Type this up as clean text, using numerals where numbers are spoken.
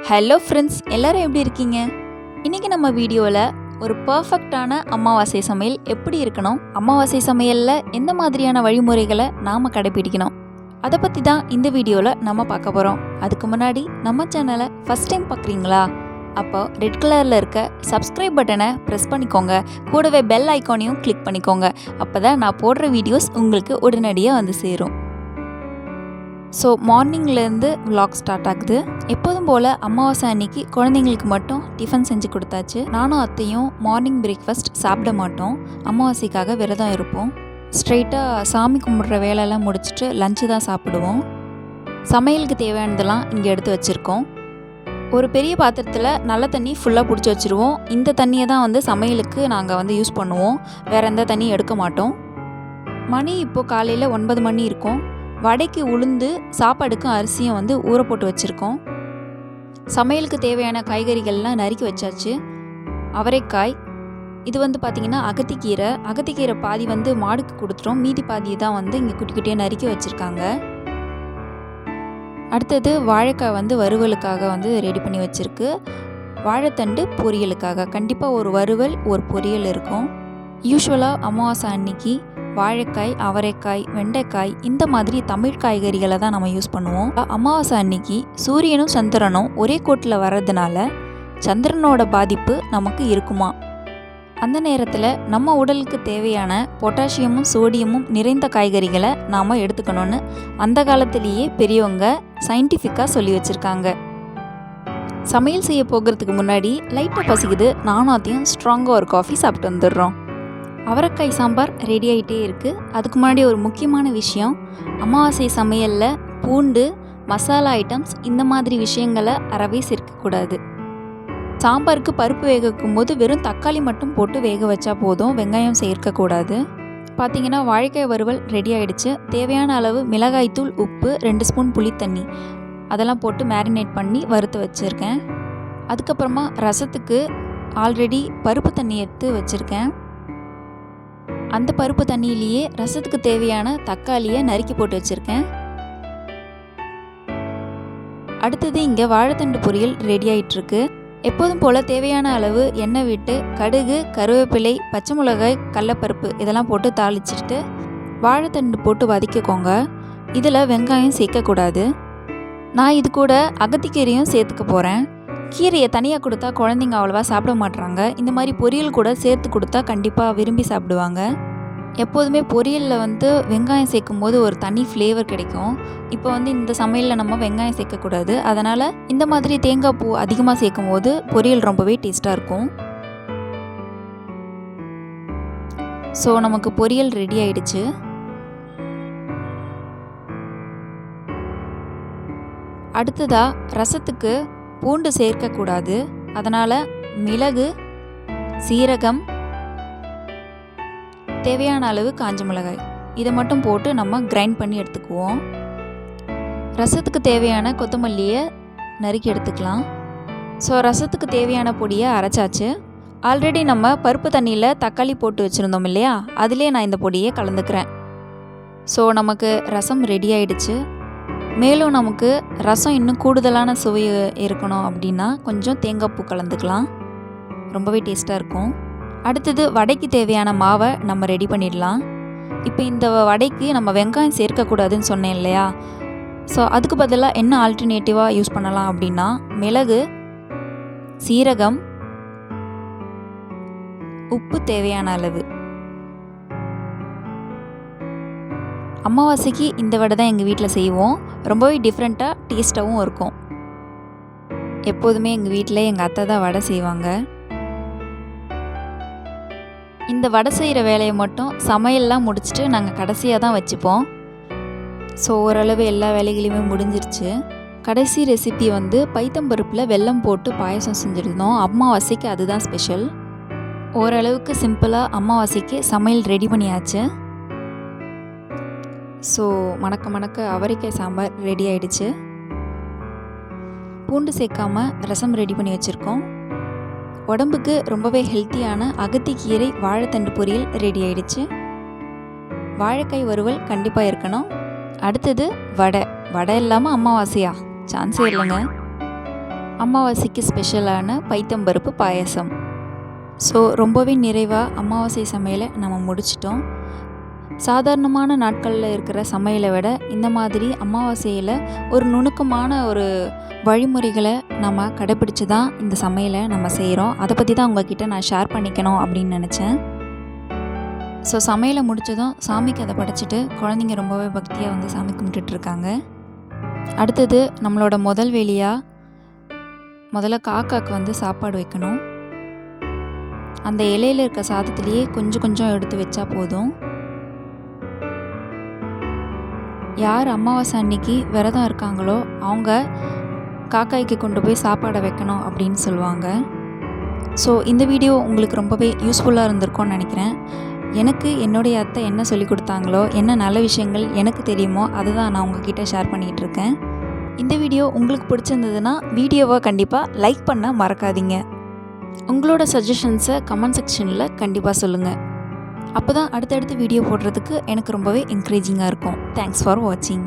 Hello friends, எல்லோரும் எப்படி இருக்கீங்க? இன்றைக்கி நம்ம வீடியோவில் ஒரு பர்ஃபெக்டான அமாவாசை சமையல் எப்படி இருக்கணும், அமாவாசை சமையலில் எந்த மாதிரியான வழிமுறைகளை நாம் கடைப்பிடிக்கணும், அதை பற்றி தான் இந்த வீடியோவில் நம்ம பார்க்க போகிறோம். அதுக்கு முன்னாடி நம்ம சேனலை ஃபஸ்ட் டைம் பார்க்குறீங்களா? அப்போ ரெட் கலரில் இருக்க சப்ஸ்கிரைப் பட்டனை ப்ரெஸ் பண்ணிக்கோங்க. கூடவே பெல் ஐக்கானையும் கிளிக் பண்ணிக்கோங்க. அப்போ தான் நான் போடுற வீடியோஸ் உங்களுக்கு உடனடியாக வந்து சேரும். ஸோ மார்னிங்லேருந்து விலாக் ஸ்டார்ட் ஆகுது. எப்போதும் போல் அமாவாசை அன்னைக்கு குழந்தைங்களுக்கு மட்டும் டிஃபன் செஞ்சு கொடுத்தாச்சு. நானும் அத்தையும் மார்னிங் பிரேக்ஃபாஸ்ட் சாப்பிட மாட்டோம். அமாவாசைக்காக விரதம் இருப்போம். ஸ்ட்ரைட்டாக சாமி கும்பிட்ற வேலையெல்லாம் முடிச்சுட்டு லஞ்சு தான் சாப்பிடுவோம். சமையலுக்கு தேவையானதெல்லாம் இங்கே எடுத்து வச்சுருக்கோம். ஒரு பெரிய பாத்திரத்தில் நல்ல தண்ணி ஃபுல்லாக பிடிச்சி வச்சுருவோம். இந்த தண்ணியை தான் சமையலுக்கு நாங்கள் யூஸ் பண்ணுவோம். வேறு எந்த தண்ணியும் எடுக்க மாட்டோம். மணி இப்போது காலையில் 9 மணி இருக்கும். வடைக்கு உளுந்து, சாப்பாடுக்கும் அரிசியும் ஊற போட்டு வச்சுருக்கோம். சமையலுக்கு தேவையான காய்கறிகள்லாம் நறுக்கி வச்சாச்சு. அவரைக்காய், இது பார்த்திங்கன்னா அகத்திக்கீரை பாதி மாடுக்கு கொடுத்துட்டோம். மீதி பாதியை தான் இங்கே குட்டி குட்டியாக நறுக்கி வச்சுருக்காங்க. அடுத்தது வாழைக்காய் வறுவலுக்காக ரெடி பண்ணி வச்சுருக்கு. வாழைத்தண்டு பொரியலுக்காக கண்டிப்பாக ஒரு வறுவல் ஒரு பொரியல் இருக்கும். யூஸ்வலாக அமாவாசை அன்னைக்கு வாழைக்காய், அவரைக்காய், வெண்டைக்காய் இந்த மாதிரி தமிழ் காய்கறிகளை தான் நம்ம யூஸ் பண்ணுவோம். அமாவாசை அன்னைக்கு சூரியனும் சந்திரனும் ஒரே கோட்டில் வர்றதுனால சந்திரனோட பாதிப்பு நமக்கு இருக்குமா? அந்த நேரத்தில் நம்ம உடலுக்கு தேவையான பொட்டாசியமும் சோடியமும் நிறைந்த காய்கறிகளை நாம் எடுத்துக்கணும்னு அந்த காலத்திலேயே பெரியவங்க சயின்டிஃபிக்காக சொல்லி வச்சுருக்காங்க. சமையல் செய்ய போகிறதுக்கு முன்னாடி லைட்டாக பசிக்குது. நானும் அதையும் ஸ்ட்ராங்காக ஒரு காஃபி சாப்பிட்டு வந்துடுறோம். அவரைக்காய் சாம்பார் ரெடி ஆகிட்டே இருக்குது. அதுக்கு முன்னாடி ஒரு முக்கியமான விஷயம், அமாவாசை சமையலில் பூண்டு, மசாலா ஐட்டம்ஸ் இந்த மாதிரி விஷயங்களை அறவே சேர்க்கக்கூடாது. சாம்பாருக்கு பருப்பு வேக வைக்கும்போது வெறும் தக்காளி மட்டும் போட்டு வேக வச்சா போதும், வெங்காயம் சேர்க்கக்கூடாது. பார்த்திங்கன்னா வாழைக்காய் வறுவல் ரெடி ஆகிடுச்சு. தேவையான அளவு மிளகாய்த்தூள், உப்பு, 2 ஸ்பூன் புளித்தண்ணி அதெல்லாம் போட்டு மேரினேட் பண்ணி வறுத்து வச்சுருக்கேன். அதுக்கப்புறமா ரசத்துக்கு ஆல்ரெடி பருப்பு தண்ணி எடுத்து வச்சுருக்கேன். அந்த பருப்பு தண்ணியிலேயே ரசத்துக்கு தேவையான தக்காளியை நறுக்கி போட்டு வச்சுருக்கேன். அடுத்தது இங்கே வாழைத்தண்டு பொரியல் ரெடி ஆகிட்டுருக்கு. எப்போதும் போல் தேவையான அளவு எண்ணெய் விட்டு கடுகு, கருவேப்பிலை, பச்சை மிளகாய், கடலப்பருப்பு இதெல்லாம் போட்டு தாளிச்சிட்டு வாழைத்தண்டு போட்டு வதக்கிக்கோங்க. இதில் வெங்காயம் சேர்க்கக்கூடாது. நான் இது கூட அகத்திக்கீரையும் சேர்த்துக்க போகிறேன். கீரையை தனியாக கொடுத்தா குழந்தைங்க அவ்வளோவா சாப்பிட மாட்டுறாங்க. இந்த மாதிரி பொரியல் கூட சேர்த்து கொடுத்தா கண்டிப்பாக விரும்பி சாப்பிடுவாங்க. எப்போதுமே பொரியலில் வெங்காயம் சேர்க்கும் போது ஒரு தனி ஃப்ளேவர் கிடைக்கும். இப்போ இந்த சமையலில் நம்ம வெங்காயம் சேர்க்கக்கூடாது. அதனால் இந்த மாதிரி தேங்காய் பூ அதிகமாக சேர்க்கும் போது பொரியல் ரொம்பவே டேஸ்ட்டாக இருக்கும். ஸோ நமக்கு பொரியல் ரெடி ஆயிடுச்சு. அடுத்ததாக ரசத்துக்கு பூண்டு சேர்க்கக்கூடாது. அதனால் மிளகு, சீரகம், தேவையான அளவு காஞ்ச மிளகாய் இதை மட்டும் போட்டு நம்ம கிரைண்ட் பண்ணி எடுத்துக்குவோம். ரசத்துக்கு தேவையான கொத்தமல்லியை நறுக்கி எடுத்துக்கலாம். ஸோ ரசத்துக்கு தேவையான பொடியை அரைச்சாச்சு. ஆல்ரெடி நம்ம பருப்பு தண்ணியில் தக்காளி போட்டு வச்சுருந்தோம் இல்லையா, அதிலே நான் இந்த பொடியை கலந்துக்கிறேன். ஸோ நமக்கு ரசம் ரெடி ஆயிடுச்சு. மேலும் நமக்கு ரசம் இன்னும் கூடுதலான சுவை இருக்கணும் அப்படின்னா கொஞ்சம் தேங்காய் பூ கலந்துக்கலாம். ரொம்பவே டேஸ்ட்டாக இருக்கும். அடுத்தது வடைக்கு தேவையான மாவை நம்ம ரெடி பண்ணிடலாம். இப்போ இந்த வடைக்கு நம்ம வெங்காயம் சேர்க்கக்கூடாதுன்னு சொன்னேன் இல்லையா, ஸோ அதுக்கு பதிலாக என்ன ஆல்டர்னேட்டிவாக யூஸ் பண்ணலாம் அப்படின்னா மிளகு, சீரகம், உப்பு தேவையான அளவு. அமாவாசைக்கு இந்த வடை தான் எங்கள் வீட்டில் செய்வோம். ரொம்பவே டிஃப்ரெண்ட்டாக டேஸ்ட்டாகவும் இருக்கும். எப்போதுமே எங்கள் வீட்டில் எங்கள் அத்தை தான் வடை செய்வாங்க. இந்த வடை செய்கிற வேலையை மட்டும் சமையல்லாம் முடிச்சுட்டு நாங்கள் கடைசியாக தான் வச்சுப்போம். ஸோ ஓரளவு எல்லா வேலைகளையுமே முடிஞ்சிருச்சு. கடைசி ரெசிபி பைத்தம்பருப்பில் வெல்லம் போட்டு பாயசம் செஞ்சுருந்தோம். அமாவாசைக்கு அதுதான் ஸ்பெஷல். ஓரளவுக்கு சிம்பிளாக அமாவாசைக்கு சமையல் ரெடி பண்ணியாச்சு. ஸோ மணக்க மணக்க அவரைக்காய் சாம்பார் ரெடி ஆகிடுச்சு. பூண்டு சேர்க்காமல் ரசம் ரெடி பண்ணி வச்சுருக்கோம். உடம்புக்கு ரொம்பவே ஹெல்த்தியான அகத்திக்கீரை வாழைத்தண்டு பொரியல் ரெடி ஆகிடுச்சு. வாழைக்காய் வறுவல் கண்டிப்பாக இருக்கணும். அடுத்தது வடை. வடை இல்லாமல் அமாவாசையா? சான்ஸே இல்லைங்க. அமாவாசைக்கு ஸ்பெஷலான பைத்தம்பருப்பு பாயசம். ஸோ ரொம்பவே நிறைவாக அமாவாசை சமையலை நம்ம முடிச்சிட்டோம். சாதாரணமான நாட்களில் இருக்கிற சமையலை விட இந்த மாதிரி அமாவாசையில் ஒரு நுணுக்கமான ஒரு வழிமுறைகளை நம்ம கடைப்பிடிச்சு தான் இந்த சமையலை நம்ம செய்கிறோம். அதை பற்றி தான் உங்ககிட்ட நான் ஷேர் பண்ணிக்கணும் அப்படின்னு நினச்சேன். ஸோ சமையலை முடித்ததும் சாமிக்கு அதை படைச்சிட்டு குழந்தைங்க ரொம்பவே பக்தியாக வந்து சாமி கும்பிட்டுட்ருக்காங்க. அடுத்தது நம்மளோட முதல் வேலையாக முதல்ல காக்காவுக்கு வந்து சாப்பாடு வைக்கணும். அந்த இலையில் இருக்க சாதத்துலேயே கொஞ்சம் கொஞ்சம் எடுத்து வச்சா போதும். யார் அமாவாசை அன்னைக்கு விரதம் இருக்காங்களோ அவங்க காக்காய்க்கு கொண்டு போய் சாப்பாடை வைக்கணும் அப்படின்னு சொல்லுவாங்க. ஸோ இந்த வீடியோ உங்களுக்கு ரொம்பவே யூஸ்ஃபுல்லாக இருந்திருக்கும்னு நினைக்கிறேன். எனக்கு என்னுடைய அத்தை என்ன சொல்லி கொடுத்தாங்களோ, என்ன நல்ல விஷயங்கள் எனக்கு தெரியுமோ அதை தான் நான் உங்ககிட்ட ஷேர் பண்ணிகிட்டு இருக்கேன். இந்த வீடியோ உங்களுக்கு பிடிச்சிருந்ததுன்னா வீடியோவை கண்டிப்பாக லைக் பண்ண மறக்காதீங்க. உங்களோட சஜஷன்ஸை கமெண்ட் செக்ஷனில் கண்டிப்பாக சொல்லுங்கள். அப்போ தான் அடுத்தடுத்து வீடியோ போடுறதுக்கு எனக்கு ரொம்பவே என்கரேஜிங்காக இருக்கும். தேங்க்ஸ் ஃபார் வாட்சிங்.